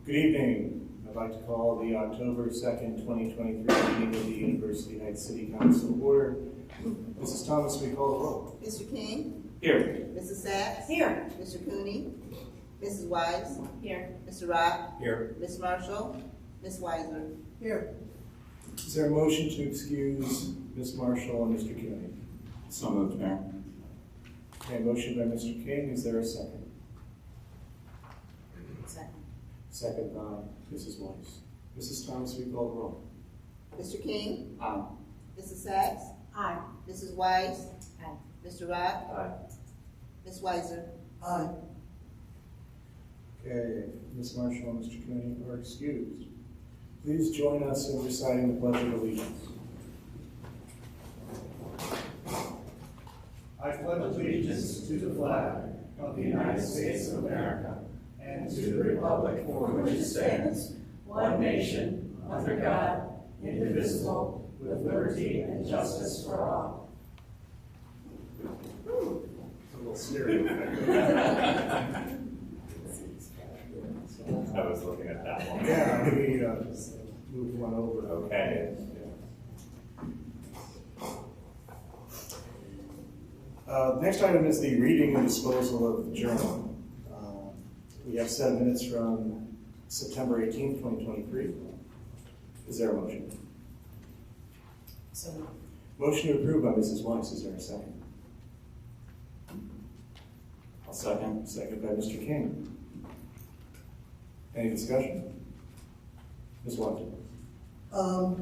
Good evening. I'd like to call the October 2nd, 2023 meeting of the University Heights City Council to order. Mrs. Thomas, we call the roll. Mr. King? Here. Mrs. Sachs? Here. Mr. Cooney? Mrs. Wise? Here. Mr. Rock? Here. Ms. Marshall? Ms. Weiser? Here. Is there a motion to excuse Ms. Marshall and Mr. Cooney? So moved, Mayor. Okay, motion by Mr. King. Is there a second? Second. Second by Mrs. Weiss. Mrs. Thomas, we call the roll. Mr. King? Aye. Mrs. Sachs? Aye. Mrs. Wise? Aye. Mr. Rock? Aye. Ms. Weiser? Aye. Okay, Ms. Marshall and Mr. Cooney are excused. Please join us in reciting the Pledge of Allegiance. I pledge allegiance to the flag of the United States of America and to the republic for which it stands, one nation, under God, indivisible, with liberty and justice for all. It's a little scary. I was looking at that one. Yeah, we moved one over. Okay. Next item is the reading and disposal of the journal. We have 7 minutes from September 18th, 2023. Is there a motion? So. Motion to approve by Mrs. Weiss. Is there a second? I'll second. Second by Mr. King. Any discussion? Ms. Watson.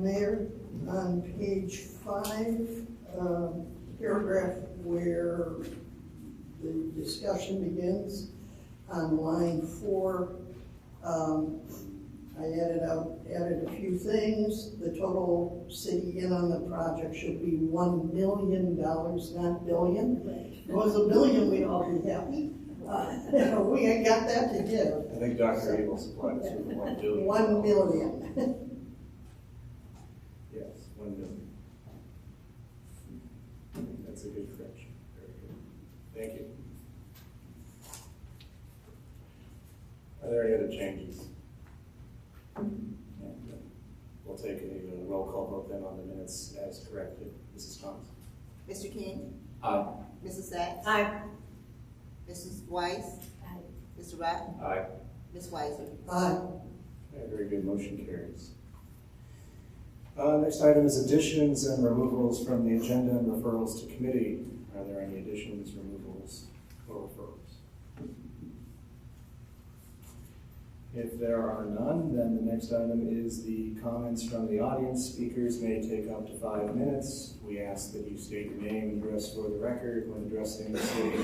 Mayor, on page 5, paragraph where the discussion begins, on line 4, I added a few things. The total city in on the project should be $1 million, not billion. If it was $1 billion, we'd all be happy. We ain't got that to give. I think Dr. Abel supplied us with $1 billion. $1 million. Yes, $1 million. That's a good correction. Very good. Thank you. Are there any other changes? We'll take a roll call vote then on the minutes as corrected. Mrs. Thomas. Mr. King? Aye. Mrs. Sachs? Aye. Mrs. Wise? Aye. Mr. Rock? Aye. Ms. Weiser? Aye. Okay, very good. Motion carries. Next item is additions and removals from the agenda and referrals to committee. Are there any additions, removals, or referrals? If there are none, then the next item is the comments from the audience. Speakers may take up to 5 minutes. We ask that you state your name and address for the record. When addressing the city,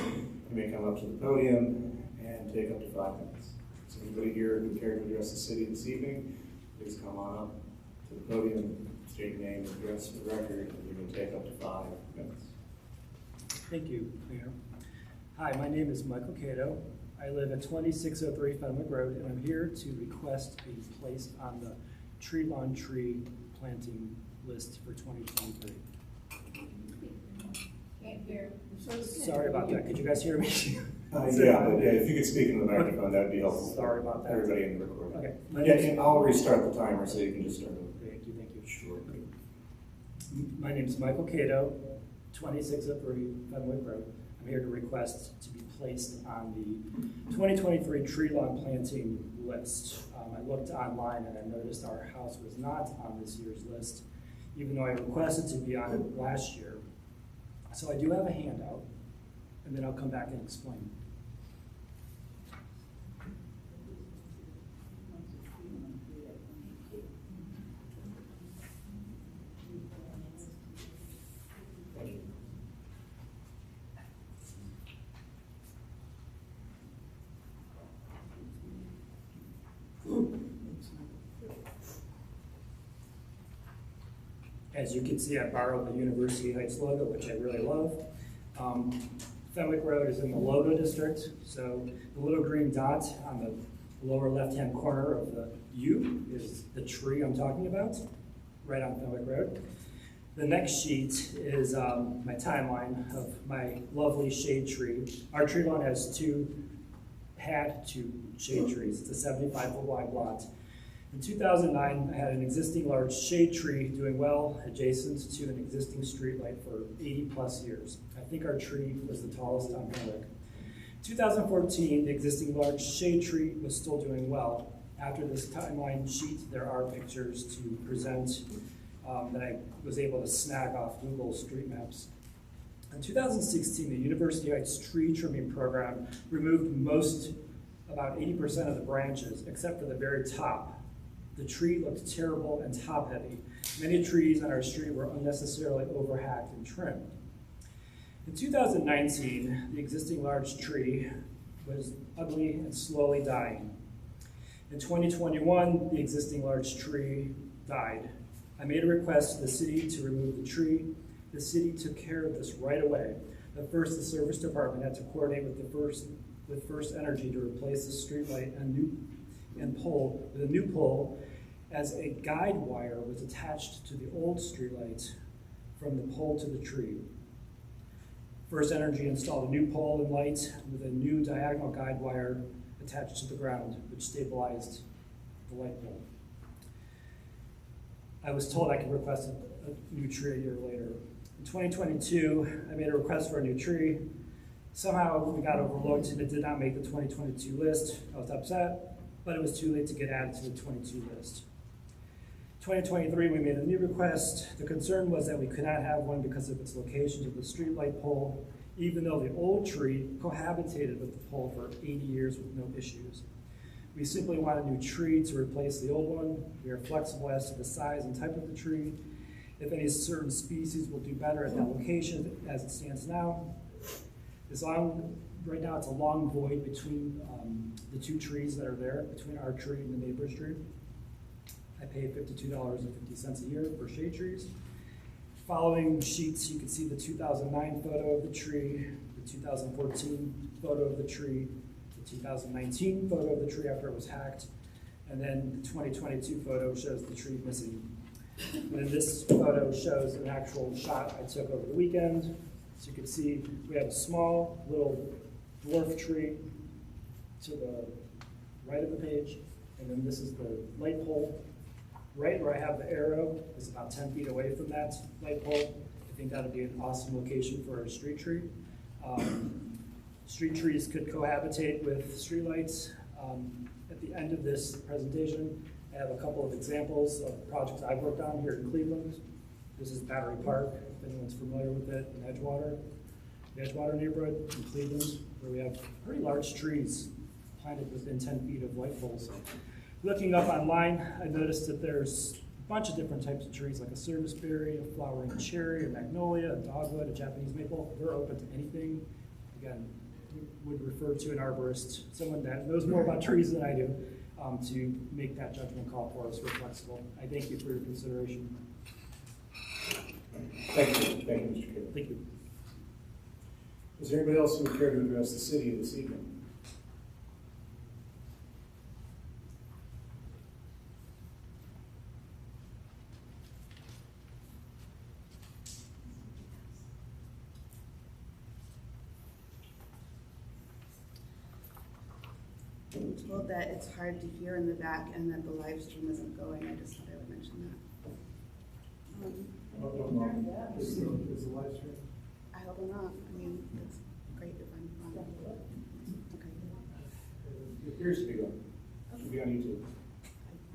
you may come up to the podium and take up to 5 minutes. So anybody here who care to address the city this evening, please come on up to the podium, state your name and address for the record, and you may take up to 5 minutes. Thank you, Mayor. Hi, my name is Michael Cato. I live at 2603 Fenwick Road, and I'm here to request be placed on the tree lawn tree planting list for 2023. Can't hear. Sorry about that. Could you guys hear me? Yeah, if you could speak in the microphone, that would be helpful. Sorry about that. Everybody in the recording. Okay. Yeah, I'll restart the timer so you can just start over. Thank you, thank you. Sure. My name is Michael Cato, 2603 Fenwick Road. I'm here to request to be placed on the 2023 tree lawn planting list. I looked online and I noticed our house was not on this year's list, even though I requested to be on it last year. So I do have a handout, and then I'll come back and explain. Thank you. As you can see, I borrowed the University Heights logo, which I really love. Fenwick Road is in the logo district, so the little green dot on the lower left-hand corner of the U is the tree I'm talking about, right on Fenwick Road. The next sheet is my timeline of my lovely shade tree. Our tree lawn has two had 2 shade trees. It's a 75-foot wide lot. In 2009, I had an existing large shade tree doing well adjacent to an existing streetlight for 80+ years. I think our tree was the tallest on Henwick. 2014, the existing large shade tree was still doing well. After this timeline sheet, there are pictures to present that I was able to snag off Google Street Maps. In 2016, the University Heights tree trimming program removed about 80% of the branches, except for the very top. The tree looked terrible and top-heavy. Many trees on our street were unnecessarily overhacked and trimmed. In 2019, the existing large tree was ugly and slowly dying. In 2021, the existing large tree died. I made a request to the city to remove the tree. The city took care of this right away. But first, the service department had to coordinate with First Energy to replace the streetlight with a new pole, as a guide wire was attached to the old streetlight from the pole to the tree. First Energy installed a new pole and light with a new diagonal guide wire attached to the ground, which stabilized the light pole. I was told I could request a new tree a year later. In 2022, I made a request for a new tree. Somehow we got overlooked and it did not make the 2022 list. I was upset, but it was too late to get added to the 22 list. 2023, we made a new request. The concern was that we could not have one because of its location to the streetlight pole, even though the old tree cohabitated with the pole for 80 years with no issues. We simply want a new tree to replace the old one. We are flexible as to the size and type of the tree. If any certain species will do better at that location as it stands now. Right now it's a long void between the 2 trees that are there, between our tree and the neighbor's tree. I pay $52.50 a year for shade trees. Following sheets, you can see the 2009 photo of the tree, the 2014 photo of the tree, the 2019 photo of the tree after it was hacked, and then the 2022 photo shows the tree missing. And then this photo shows an actual shot I took over the weekend. So you can see we have a small little dwarf tree to the right of the page, and then this is the light pole. Right where I have the arrow is about 10 feet away from that light pole. I think that would be an awesome location for a street tree. Street trees could cohabitate with streetlights. At the end of this presentation, I have a couple of examples of projects I've worked on here in Cleveland. This is Battery Park, if anyone's familiar with it, in Edgewater. The Edgewater neighborhood in Cleveland, where we have pretty large trees planted within 10 feet of light poles. Looking up online, I noticed that there's a bunch of different types of trees, like a serviceberry, a flowering cherry, a magnolia, a dogwood, a Japanese maple. They're open to anything. Again, would refer to an arborist, someone that knows more about trees than I do, to make that judgment call for us. We're flexible. I thank you for your consideration. Thank you, Mr. Kidd. Thank you. Is there anybody else who would care to address the city this evening? I'm told that it's hard to hear in the back and that the live stream isn't going. I just thought I would mention that. Is the live stream? I hope I'm not. I mean, it's great if I'm wrong. Okay. It appears to be going. Should be on YouTube.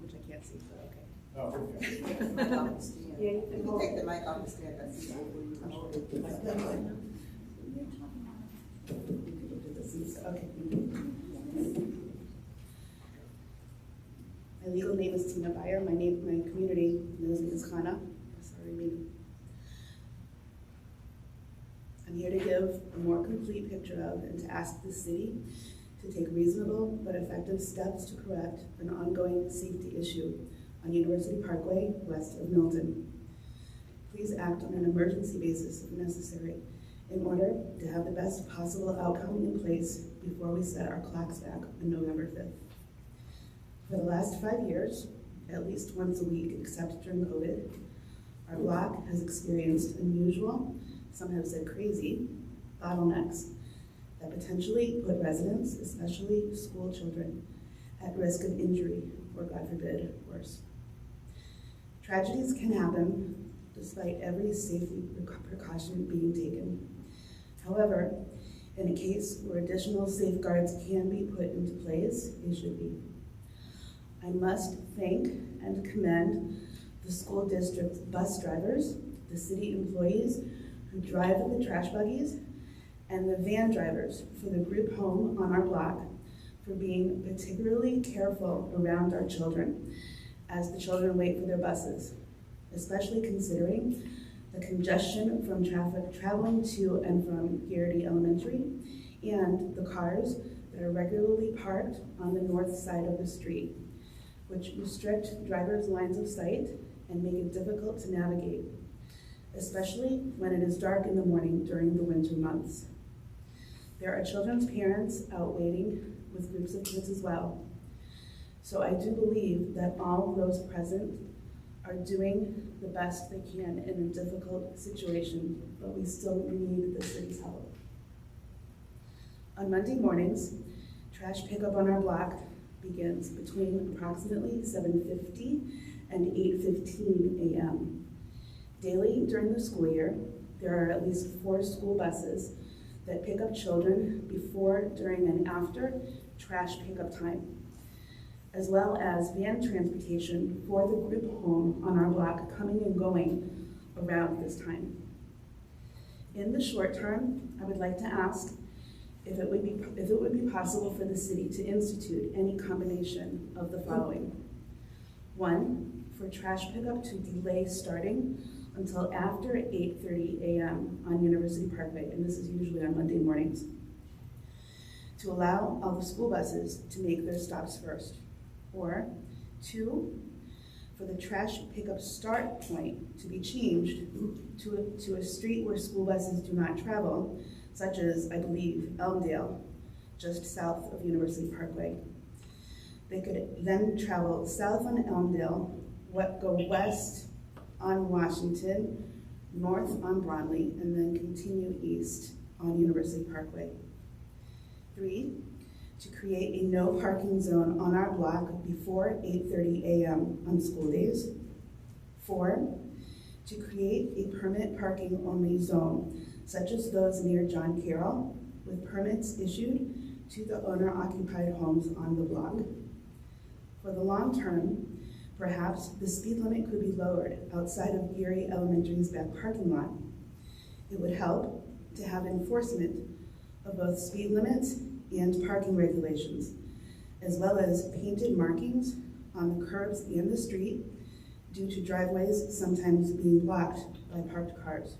Which I can't see, but okay. Oh, okay. Take the mic off the stand. Yeah, You can take the mic off the stand, that's easier for you. Okay. My legal name is Tina Beyer. My community knows me as Hannah. Sorry, I'm here to give a more complete picture of and to ask the city to take reasonable but effective steps to correct an ongoing safety issue on University Parkway west of Milton. Please act on an emergency basis if necessary in order to have the best possible outcome in place before we set our clocks back on November 5th. For the last 5 years, at least once a week, except during COVID, our block has experienced unusual, some have said crazy, bottlenecks that potentially put residents, especially school children, at risk of injury or, God forbid, worse. Tragedies can happen despite every safety precaution being taken. However, in a case where additional safeguards can be put into place, they should be. I must thank and commend the school district's bus drivers, the city employees who drive the trash buggies, and the van drivers for the group home on our block for being particularly careful around our children as the children wait for their buses, especially considering the congestion from traffic traveling to and from Garrity Elementary and the cars that are regularly parked on the north side of the street, which restrict drivers' lines of sight and make it difficult to navigate, especially when it is dark in the morning during the winter months. There are children's parents out waiting with groups of kids as well. So I do believe that all of those present are doing the best they can in a difficult situation, but we still need the city's help. On Monday mornings, trash pickup on our block begins between approximately 7:50 and 8:15 a.m. Daily during the school year, there are at least 4 school buses that pick up children before, during, and after trash pickup time, as well as van transportation for the group home on our block coming and going around this time. In the short term, I would like to ask if it would be possible for the city to institute any combination of the following. 1, for trash pickup to delay starting until after 8:30 a.m. on University Parkway, and this is usually on Monday mornings, to allow all the school buses to make their stops first. Or 2, for the trash pickup start point to be changed to a street where school buses do not travel, such as, I believe, Elmdale, just south of University Parkway. They could then travel south on Elmdale, go west on Washington, north on Bromley, and then continue east on University Parkway. 3, to create a no parking zone on our block before 8:30 a.m. on school days. 4, to create a permit parking only zone, such as those near John Carroll, with permits issued to the owner-occupied homes on the block. For the long term, perhaps the speed limit could be lowered outside of Garrity Elementary's back parking lot. It would help to have enforcement of both speed limits and parking regulations, as well as painted markings on the curbs and the street due to driveways sometimes being blocked by parked cars.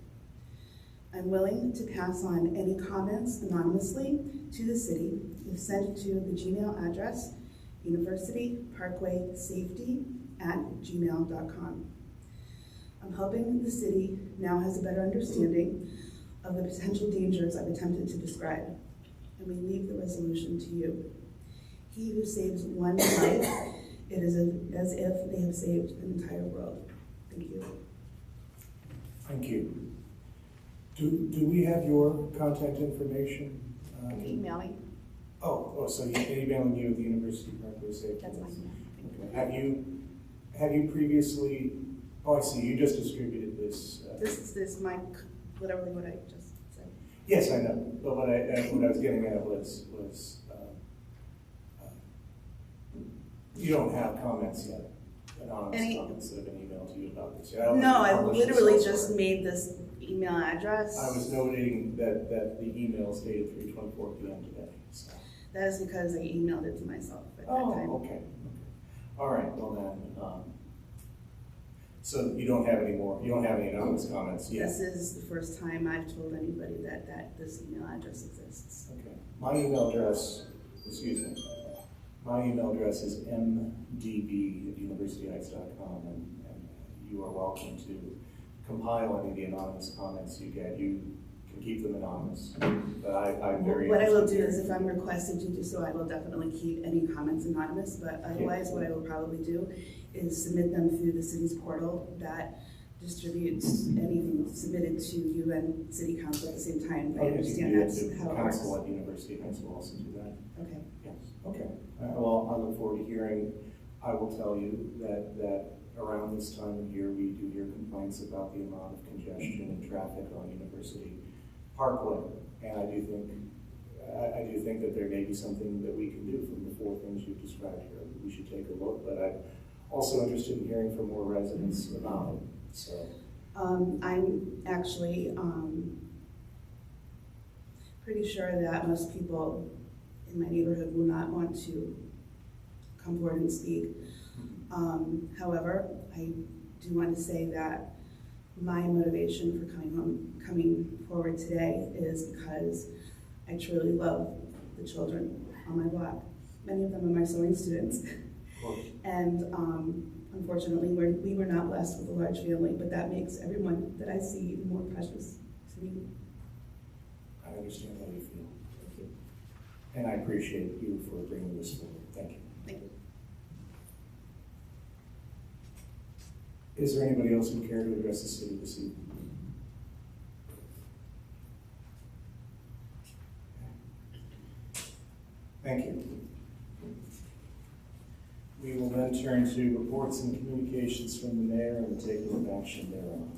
I'm willing to pass on any comments anonymously to the city if sent to the Gmail address universityparkwaysafety@gmail.com. I'm hoping the city now has a better understanding of the potential dangers I've attempted to describe, and we leave the resolution to you. He who saves one life, it is as if they have saved an entire world. Thank you. Thank you. Do we have your contact information? Email me. So you're emailing you the University Parkway Safety? That's my email. Okay. Have you previously, I see, you just distributed this. This is my, literally what I just said. Yes, I know, but what I was getting at was you don't have comments yet, anonymous comments that have been emailed to you about this. No, I literally just made this email address. I was noting that the email is dated 3:24 p.m. today. So. That is because I emailed it to myself at that time. Okay. All right, well then, so you don't have any anonymous comments yet? This is the first time I've told anybody that this email address exists. Okay. My email address is mdb@universityheights.com, and you are welcome to compile any of the anonymous comments you get. You can keep them anonymous, but I'm very What I will do is, if I'm requested to do so, I will definitely keep any comments anonymous, but otherwise what I will probably do is submit them through the city's portal that distribute anything submitted to you and city council at the same time. I Oh, yes, you understand do. that's The how it works. council at University Heights will also do that. Okay. Yes, okay. Well, I look forward to hearing. I will tell you that around this time of year, we do hear complaints about the amount of congestion and traffic on University Parkway. And I do think that there may be something that we can do from the four things you've described here. We should take a look, but I'm also interested in hearing from more residents about it, so. I'm actually pretty sure that most people in my neighborhood will not want to come forward and speak. However, I do want to say that my motivation for coming forward today is because I truly love the children on my block. Many of them are my sewing students. And unfortunately, we were not blessed with a large family, but that makes everyone that I see more precious to me. I understand how you feel. Thank you. And I appreciate you for bringing this forward. Thank you. Thank you. Is there anybody else who care to address the city this evening? Thank you. We will then turn to reports and communications from the mayor and the taking of action thereon.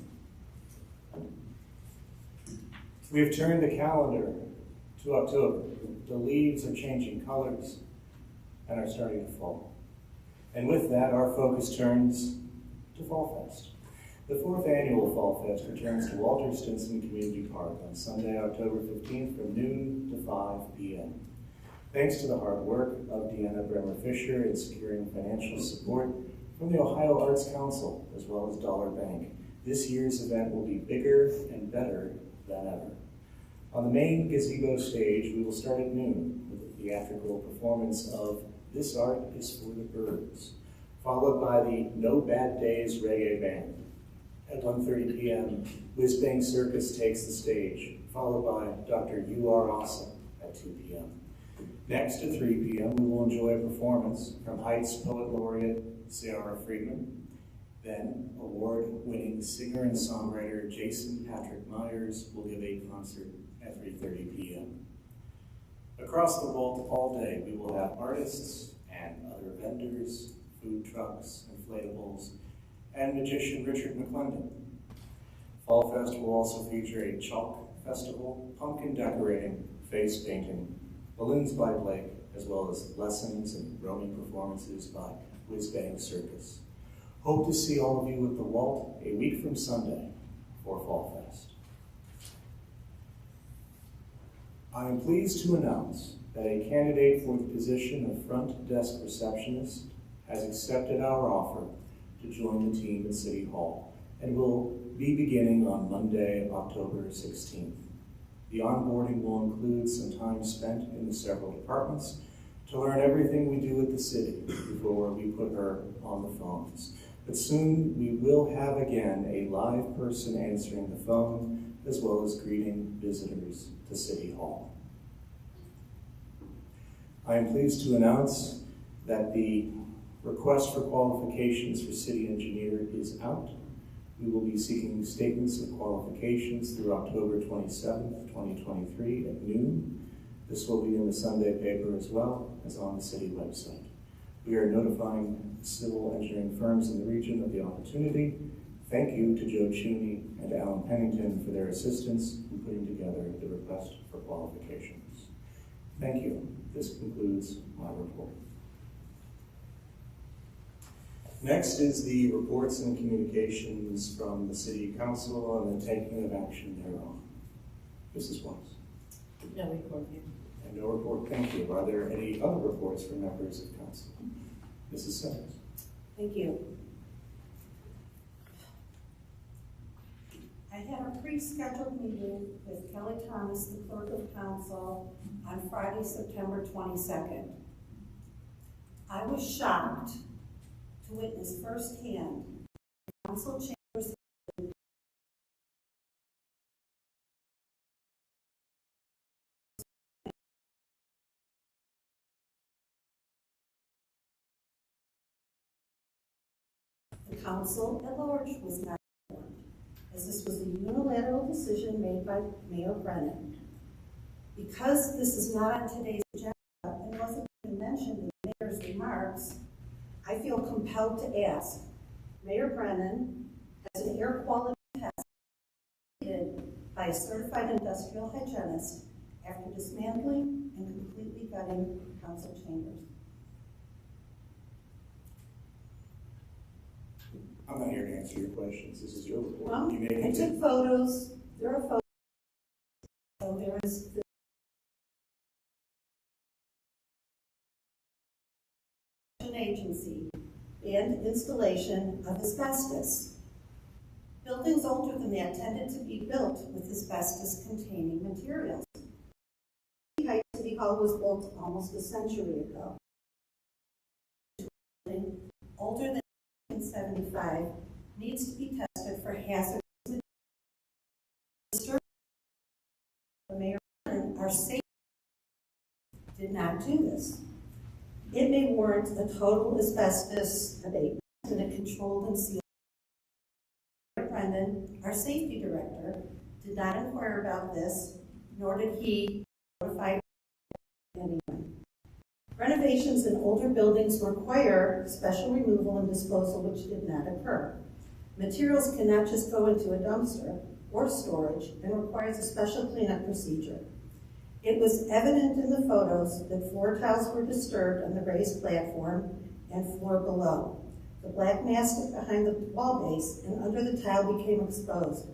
We have turned the calendar to October. The leaves are changing colors and are starting to fall. And with that, our focus turns to Fall Fest. The fourth annual Fall Fest returns to Walter Stinson Community Park on Sunday, October 15th from noon to 5 p.m. Thanks to the hard work of Deanna Bremer Fisher in securing financial support from the Ohio Arts Council as well as Dollar Bank, this year's event will be bigger and better than ever. On the main gazebo stage, we will start at noon with a theatrical performance of This Art is for the Birds, followed by the No Bad Days Reggae Band. At 1:30 p.m., Whiz Bang Circus takes the stage, followed by Dr. You Are Awesome at 2 p.m. Next at 3 p.m., we will enjoy a performance from Heights Poet Laureate Ciara Friedman. Then, award-winning singer and songwriter Jason Patrick Myers will give a concert at 3:30 p.m. Across the vault all day, we will have artists and other vendors, food trucks, inflatables, and magician Richard McClendon. Fall Fest will also feature a chalk festival, pumpkin decorating, face painting, balloons by Blake, as well as lessons and roaming performances by Whiz Bang Circus. Hope to see all of you at the Walt a week from Sunday for Fall Fest. I am pleased to announce that a candidate for the position of front desk receptionist has accepted our offer to join the team at City Hall and will be beginning on Monday, October 16th. The onboarding will include some time spent in the several departments to learn everything we do at the city before we put her on the phones. But soon we will have again a live person answering the phone as well as greeting visitors to City Hall. I am pleased to announce that the request for qualifications for city engineer is out. We will be seeking statements of qualifications through October 27th, 2023 at noon. This will be in the Sunday paper as well as on the city website. We are notifying civil engineering firms in the region of the opportunity. Thank you to Joe Cheney and Alan Pennington for their assistance in putting together the request for qualifications. Thank you. This concludes my report. Next is the reports and communications from the City Council and the taking of action thereon. Mrs. Weiss. No report here. And no report, thank you. Are there any other reports from members of council? Mrs. Simmons. Thank you. I had a pre-scheduled meeting with Kelly Thomas, the clerk of council, on Friday, September 22nd. I was shocked to witness firsthand council chambers the council at large was not informed. as this was a unilateral decision made by Mayor Brennan. Because this is not on today's agenda and wasn't even mentioned in the mayor's remarks, I feel compelled to ask, Mayor Brennan has an air quality test completed by a certified industrial hygienist after dismantling and completely gutting council chambers. I'm not here to answer your questions. This is your report. Well, You may I continue. took photos. There are photos. So there is the agency and installation of asbestos. Buildings older than that tended to be built with asbestos-containing materials. Heights City Hall was built almost a century ago. Older than 1975 needs to be tested for hazardous materials. The mayor and our state did not do this. It may warrant a total asbestos abatement in a controlled and sealed. Brendan, our safety director, did not inquire about this, nor did he notify anyone. Renovations in older buildings require special removal and disposal, which did not occur. Materials cannot just go into a dumpster or storage and requires a special cleanup procedure. It was evident in the photos that floor tiles were disturbed on the raised platform and floor below. The black mastic behind the wall base and under the tile became exposed.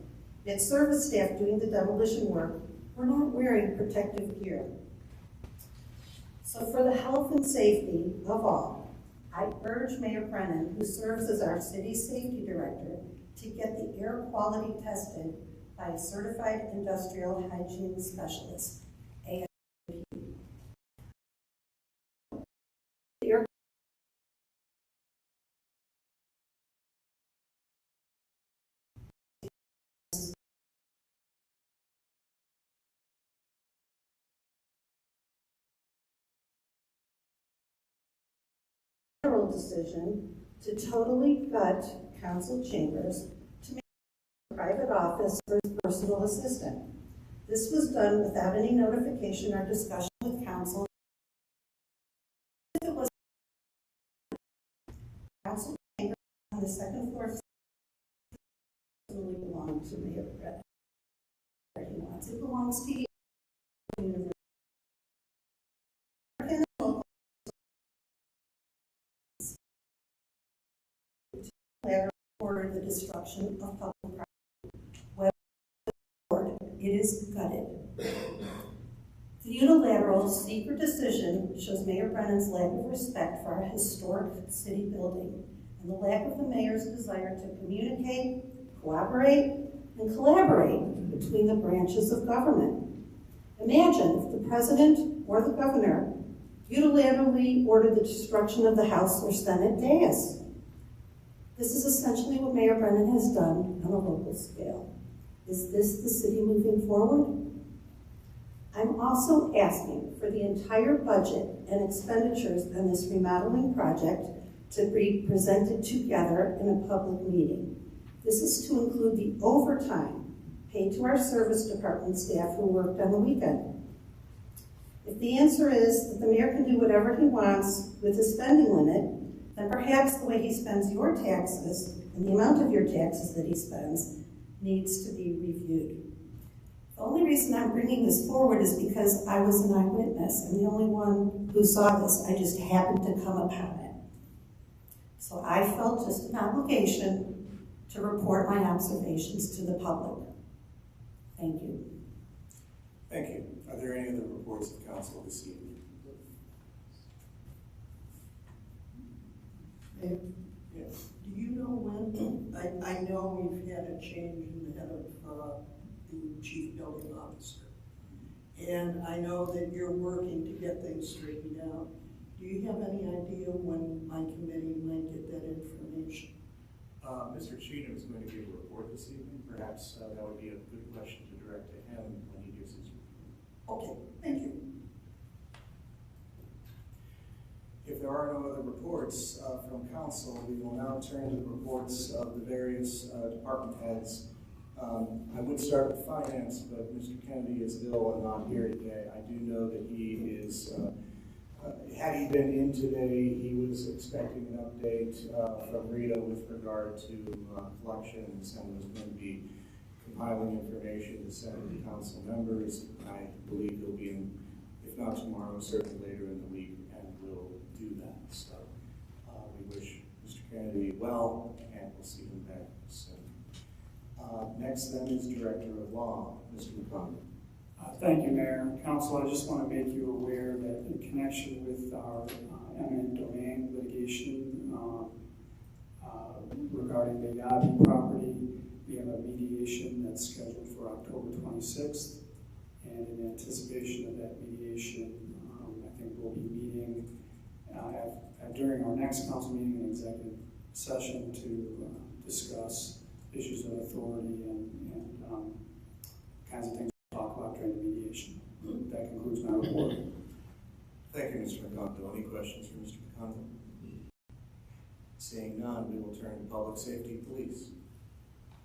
Yet service staff doing the demolition work were not wearing protective gear. So for the health and safety of all, I urge Mayor Brennan, who serves as our city safety director, to get the air quality tested by a certified industrial hygiene specialist. Decision to totally gut council chambers to make a private office for his personal assistant. This was done without any notification or discussion with council. If it was council chamber on the second floor, it belonged to Mayor Brennan. It belongs to you. Order the destruction of public property. Well, it is gutted. The unilateral secret decision shows Mayor Brennan's lack of respect for our historic city building and the lack of the mayor's desire to communicate, cooperate, and collaborate between the branches of government. Imagine if the president or the governor unilaterally ordered the destruction of the House or Senate dais. This is essentially what Mayor Brennan has done on a local scale. Is this the city moving forward? I'm also asking for the entire budget and expenditures on this remodeling project to be presented together in a public meeting. This is to include the overtime paid to our service department staff who worked on the weekend. If the answer is that the mayor can do whatever he wants with his spending limit, then perhaps the way he spends your taxes and the amount of your taxes that he spends needs to be reviewed. The only reason I'm bringing this forward is because I was an eyewitness. I'm the only one who saw this. I just happened to come upon it. So I felt just an obligation to report my observations to the public. Thank you. Thank you. Are there any other reports of council this evening? Yes. Do you know when, I know we've had a change in the head of the chief building officer. And I know that you're working to get things straightened out. Do you have any idea when my committee might get that information? Mr. Cheatham is going to give a report this evening. Perhaps that would be a good question to direct to him when he gives his report. Okay, thank you. If there are no other reports from council, we will now turn to the reports of the various department heads I would start with finance, but Mr. Kennedy is ill and not here today. I do know that he is, had he been in today, he was expecting an update from Rita with regard to collections and was going to be compiling information to send to council members. I believe he'll be in, if not tomorrow, certainly later in the week, and will do that. So we wish Mr. Kennedy well, and we'll see him back soon. Next then is Director of Law, Mr. McConnell. Thank you, Mayor. Council, I just want to make you aware that in connection with our eminent domain litigation regarding the Yabi property, we have a mediation that's scheduled for October 26th. And in anticipation of that mediation, I think we'll be meeting during our next council meeting in executive session to discuss issues of authority and kinds of things we'll talk about during the mediation. That concludes my report. Thank you, Mr. McConnell. Any questions for Mr. McConnell? Seeing none, we will turn to Public Safety Police.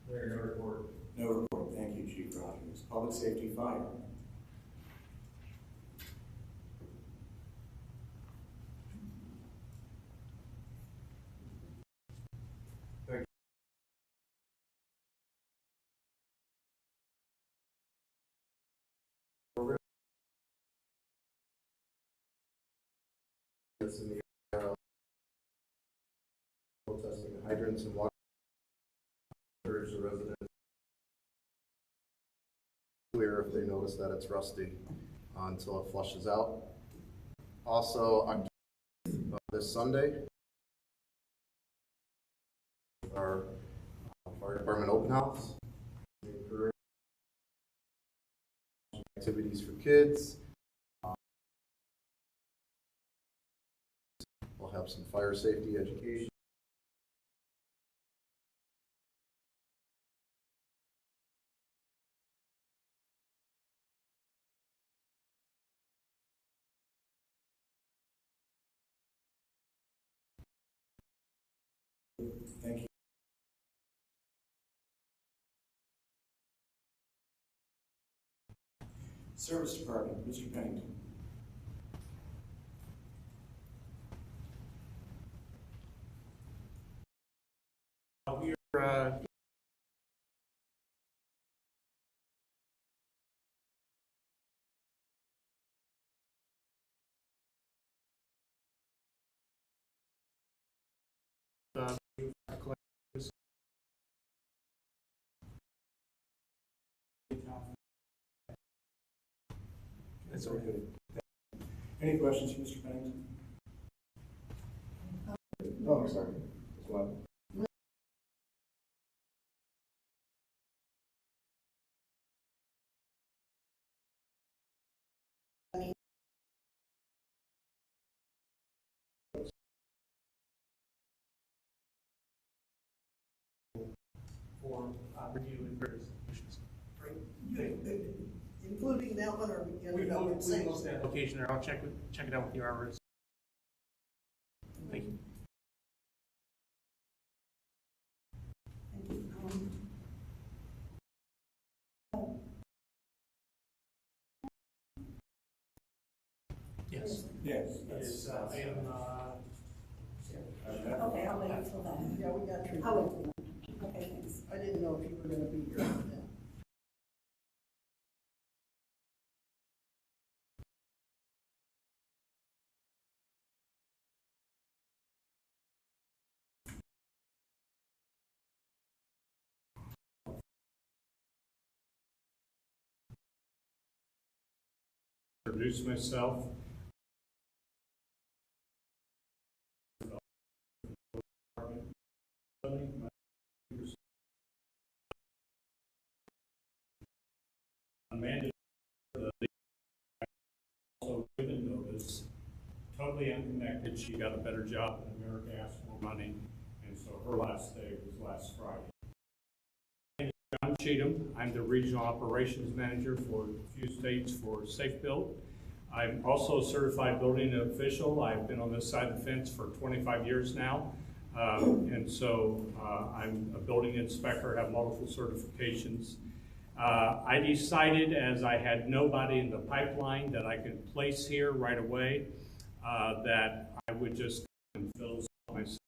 Mayor, no report. No report. Thank you, Chief Rogers. Public Safety Fire. In the testing the hydrants and water. Urge the residents clear if they notice that it's rusty until it flushes out. Also, this Sunday, our fire department open house, activities for kids. We'll have some fire safety education. Thank you. Service Department, Mr. Pennington. We're That's all good. Any questions for Mr. Pennington? Oh, I'm sorry. What? for review and various issues. Including that one, or we We ended up with six? lost that location there. I'll check it out with the IRS. Thank you. Yes. Yes. It's item. Okay, I'll wait until then. Yeah, we got treatment. I'll wait. Okay, thanks. I didn't know if you were gonna be here for that. Introduce myself. Amanda, also given notice, totally unconnected. She got a better job in America, asked for money, and so her last day was last Friday. John Cheatham. I'm the Regional Operations Manager for a few states for Safe Build. I'm also a certified building official. I've been on this side of the fence for 25 years now. And so I'm a building inspector, have multiple certifications. I decided, as I had nobody in the pipeline that I could place here right away, that I would just fill myself.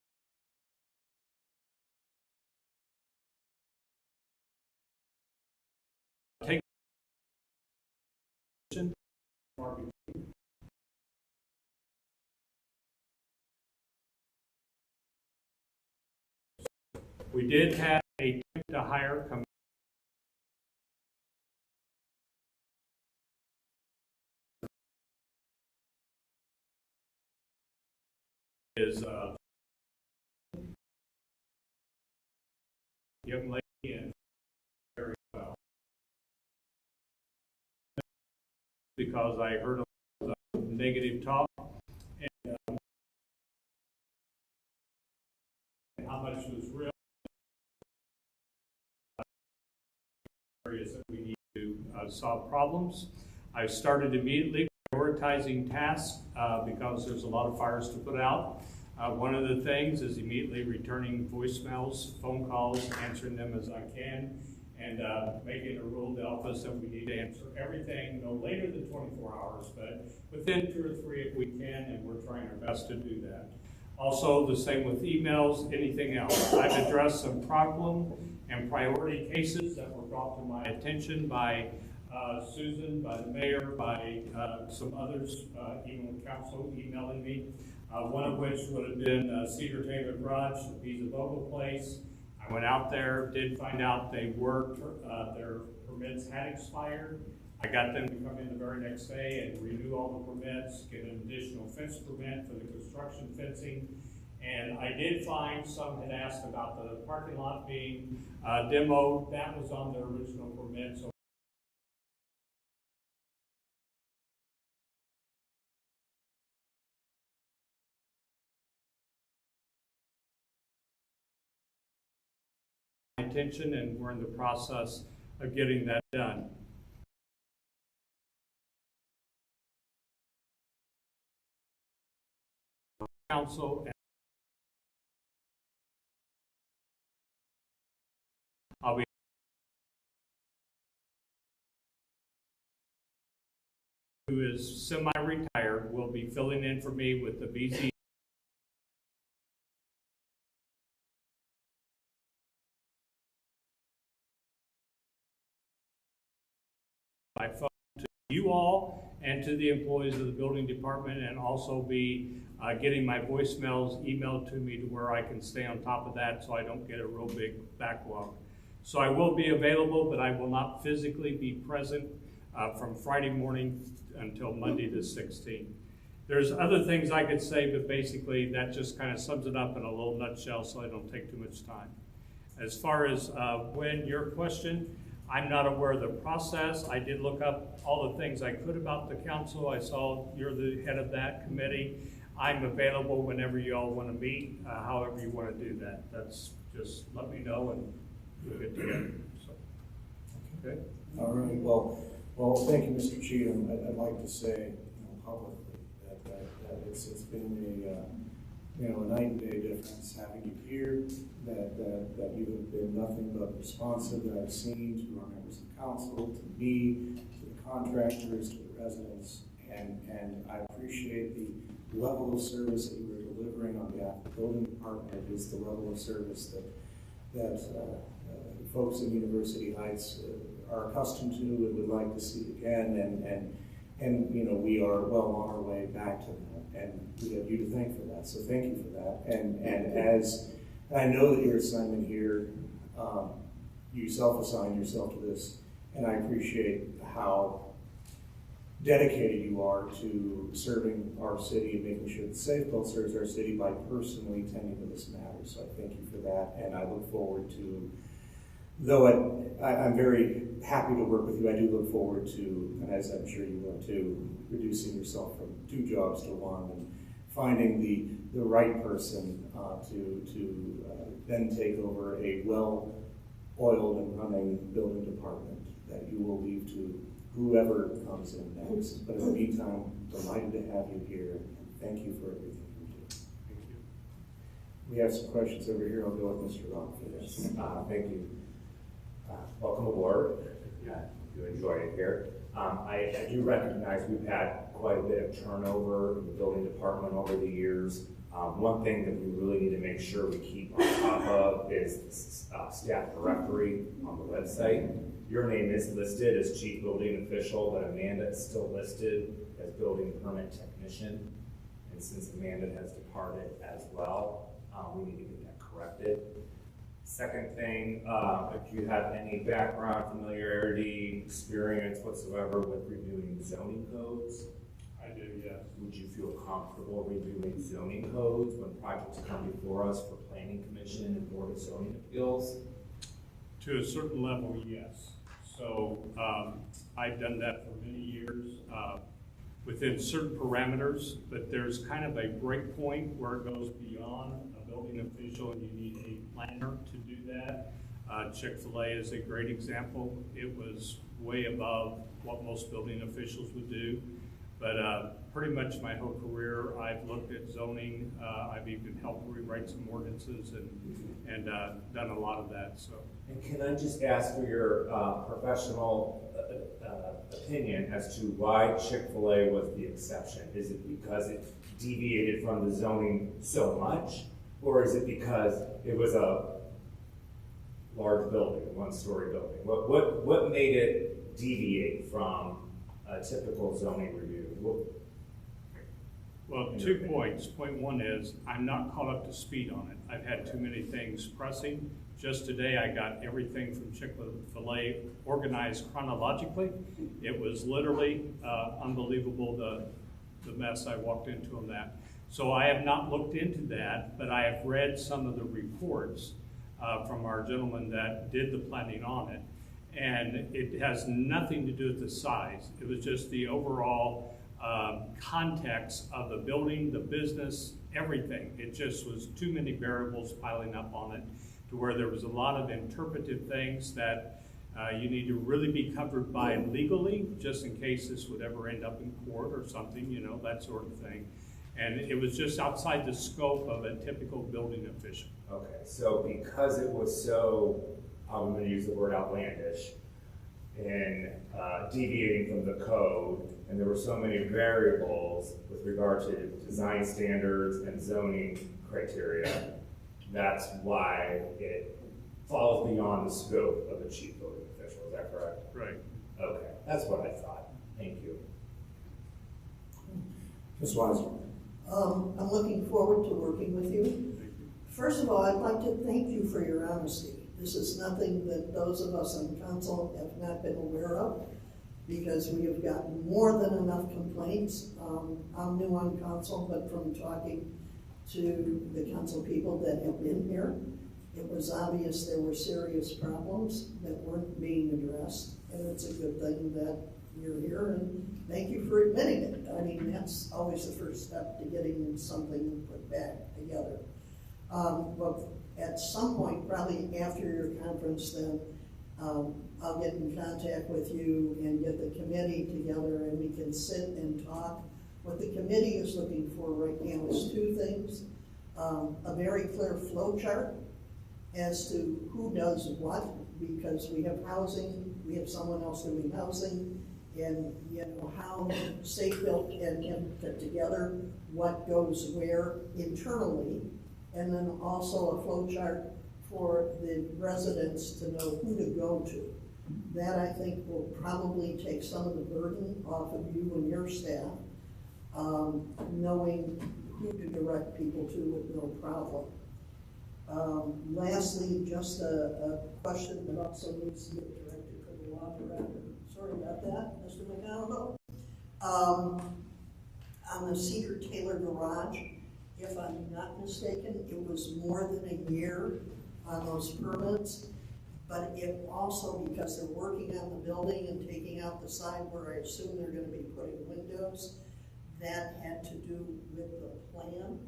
Take we did have a temp to hire come is young lady and very well because I heard a lot of negative talk and how much was real areas that we need to solve problems. I started immediately prioritizing tasks because there's a lot of fires to put out. One of the things is immediately returning voicemails, phone calls, answering them as I can, and making a rule to the office that we need to answer everything no later than 24 hours, but within 2 or 3 if we can, and we're trying our best to do that. Also, the same with emails, anything else. I've addressed some problem and priority cases that were brought to my attention by Susan, by the mayor, by some others, even with council emailing me. One of which would have been Cedar Taylor Garage, the Pizza Vogel place. I went out there, did find out they were, their permits had expired. I got them to come in the very next day and renew all the permits, get an additional fence permit for the construction fencing. And I did find some had asked about the parking lot being demoed. That was on their original permit. So attention, and we're in the process of getting that done. Council and I'll be who is semi-retired will be filling in for me with the BZ by phone to you all and to the employees of the building department, and also be getting my voicemails emailed to me to where I can stay on top of that so I don't get a real big backlog. So I will be available, but I will not physically be present from Friday morning until Monday the 16th. There's other things I could say, but basically that just kind of sums it up in a little nutshell so I don't take too much time. As far as when your question, I'm not aware of the process. I did look up all the things I could about the council. I saw you're the head of that committee. I'm available whenever you all want to meet, however you want to do that. That's just let me know and we'll get together. So, okay. All right. Well, thank you, Mr. Cheatham. I'd like to say, publicly that it's been a night and day difference having you here. That you have been nothing but responsive that I've seen to our members of council, to me, to the contractors, to the residents, and I appreciate the level of service that you are delivering on behalf of the building department. It is the level of service that folks in University Heights are accustomed to and would like to see again, and we are well on our way back to that, and we have you to thank for that. So thank you for that. And as I know that your assignment here, you self-assigned yourself to this, and I appreciate how dedicated you are to serving our city and making sure that Safebelt serves our city by personally tending to this matter. So I thank you for that, and I look forward to, though I'm very happy to work with you, I do look forward to, and as I'm sure you will too, reducing yourself from 2 jobs to 1 and finding the right person to then take over a well-oiled and running building department that you will leave to whoever comes in next. But in the meantime, delighted to have you here, and thank you for everything you do. Thank you. We have some questions over here. I'll go with Mr. Rock for this. Thank you. Welcome aboard. You enjoy it here. I do recognize we've had quite a bit of turnover in the building department over the years. One thing that we really need to make sure we keep on top of is staff directory on the website. Your name is listed as chief building official, but Amanda is still listed as building permit technician. And since Amanda has departed as well, we need to get that corrected. Second thing, if you have any background, familiarity, experience whatsoever with reviewing zoning codes, I do, yes. would you feel comfortable reviewing zoning codes when projects come before us for planning commission and board of zoning appeals? To a certain level, yes. So I've done that for many years within certain parameters, but there's kind of a break point where it goes beyond a building official and you need a planner to do that. Chick-fil-A is a great example. It was way above what most building officials would do. But pretty much my whole career, I've looked at zoning. I've even helped rewrite some ordinances and done a lot of that. So. And can I just ask for your professional opinion as to why Chick-fil-A was the exception? Is it because it deviated from the zoning so much, or is it because it was a large building, a one-story building? What made it deviate from a typical zoning review? Well, 2 points. Point one is I'm not caught up to speed on it. I've had too many things pressing. Just today, I got everything from Chick-fil-A organized chronologically. It was literally unbelievable, the mess I walked into on that. So I have not looked into that, but I have read some of the reports from our gentleman that did the planning on it. And it has nothing to do with the size. It was just the overall context of the building, the business, everything. It just was too many variables piling up on it to where there was a lot of interpretive things that you need to really be covered by legally, just in case this would ever end up in court or something, you know, that sort of thing. And it was just outside the scope of a typical building official. Okay, so because it was so, I'm going to use the word outlandish, and deviating from the code, and there were so many variables with regard to design standards and zoning criteria, that's why it falls beyond the scope of the chief building official. Is that correct? Right. Okay, that's what I thought. Thank you. Ms. Weiser. I'm looking forward to working with you. Thank you. First of all, I'd like to thank you for your honesty. This is nothing that those of us on council have not been aware of, because we have gotten more than enough complaints. I'm new on council, but from talking to the council people that have been here, it was obvious there were serious problems that weren't being addressed, and it's a good thing that you're here, and thank you for admitting it. I mean, that's always the first step to getting something put back together. But at some point, probably after your conference, then I'll get in contact with you and get the committee together, and we can sit and talk. What the committee is looking for right now is two things: a very clear flow chart as to who does what, because we have housing, we have someone else doing housing, and you know how Safe Built can put together what goes where internally, and then also a flow chart for the residents to know who to go to. That, I think, will probably take some of the burden off of you and your staff, knowing who to direct people to with no problem. Lastly, just a question that also needs to get directed to the law director. Sorry about that, Mr. McConnell. On the Cedar Taylor Garage, if I'm not mistaken, it was more than a year on those permits, but it also, because they're working on the building and taking out the side where I assume they're going to be putting windows, that had to do with the plan.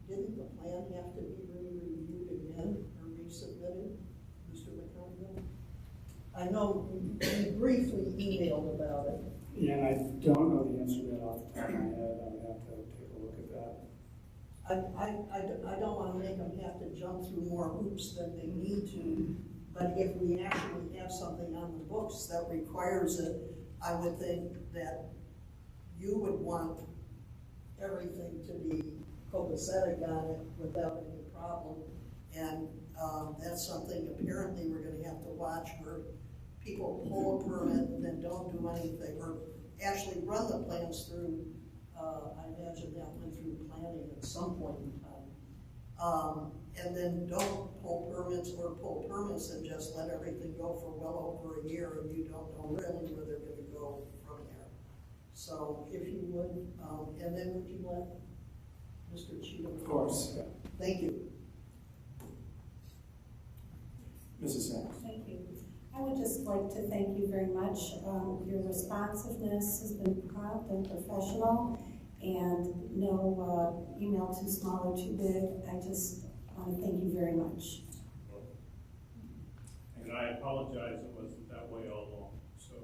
Didn't the plan have to be re-reviewed again or resubmitted, Mr. McConnell? I know you briefly emailed about it. Yeah, and I don't know the answer to that off the top of my head. I would have to take a look at that. I don't wanna make them have to jump through more hoops than they need to, but if we actually have something on the books that requires it, I would think that you would want everything to be copacetic on it without any problem. And that's something apparently we're gonna have to watch, where people pull a permit and then don't do anything, or actually run the plans through. I imagine that went through planning at some point in time. And then don't pull permits, or pull permits and just let everything go for well over a year, and you don't know really where they're gonna go from there. So if you would, and then would you let Mr. Cheatham? Of course. Yeah. Thank you. Mrs. Sacks. Thank you. I would just like to thank you very much. Your responsiveness has been prompt and professional, and no email too small or too big. I just want to thank you very much. And I apologize, it wasn't that way all along, so.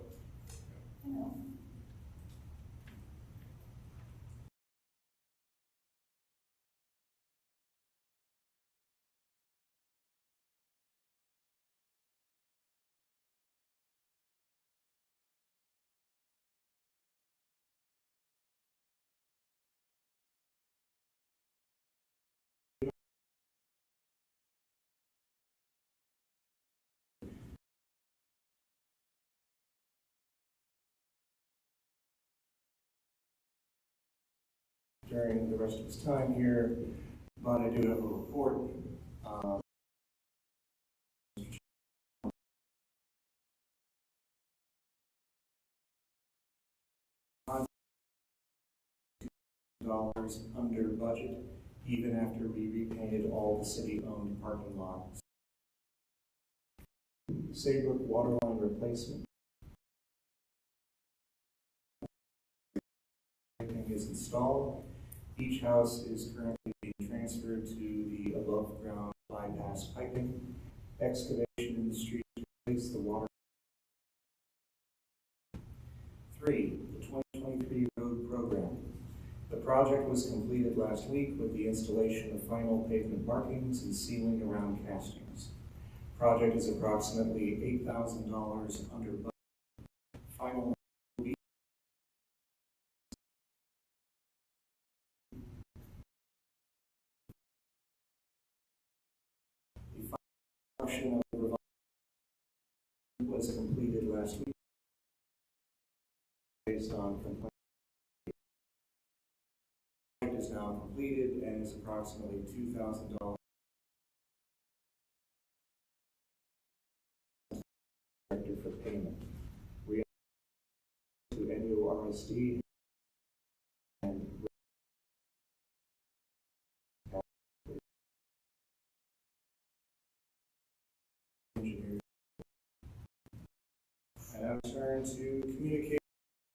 I know. During the rest of his time here, but I do have a report. Dollars under budget, even after we repainted all the city-owned parking lots. Saybrook water line replacement. Everything is installed. Each house is currently being transferred to the above-ground bypass piping. Excavation in the street to replace the water. 3. The 2023 road program. The project was completed last week with the installation of final pavement markings and sealing around castings. Project is approximately $8,000 under budget. Final portion of the revised was completed last week based on complaint. The project is now completed and is approximately $2,000 for payment. We to NURSD and engineers. And I turn to communicate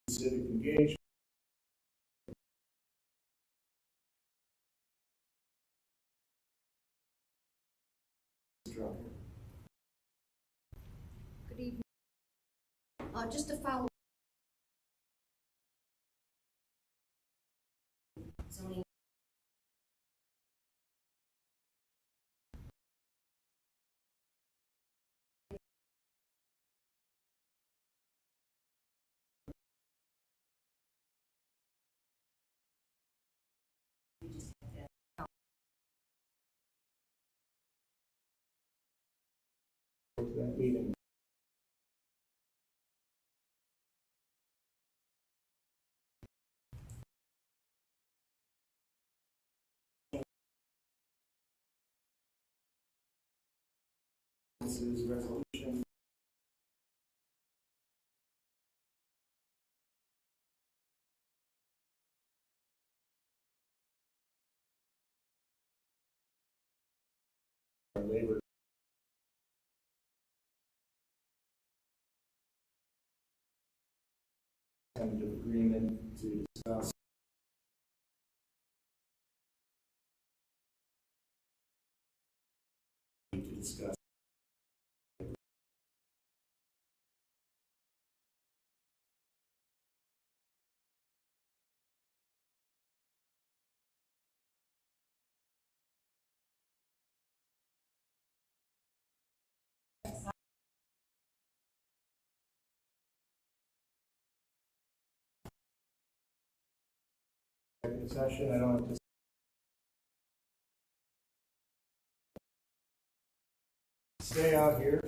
civic engagement. Good evening. Just to follow zoning. To that meeting. This is resolution. Our labor. Tentative agreement to discuss Executive session, I don't have to. Stay out here.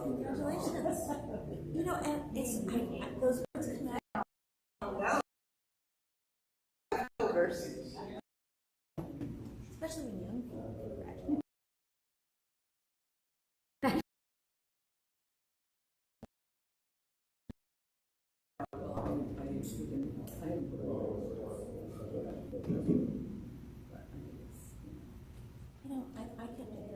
Congratulations. You know, and it's, those words connect. Especially when young people graduate. You know, I kept it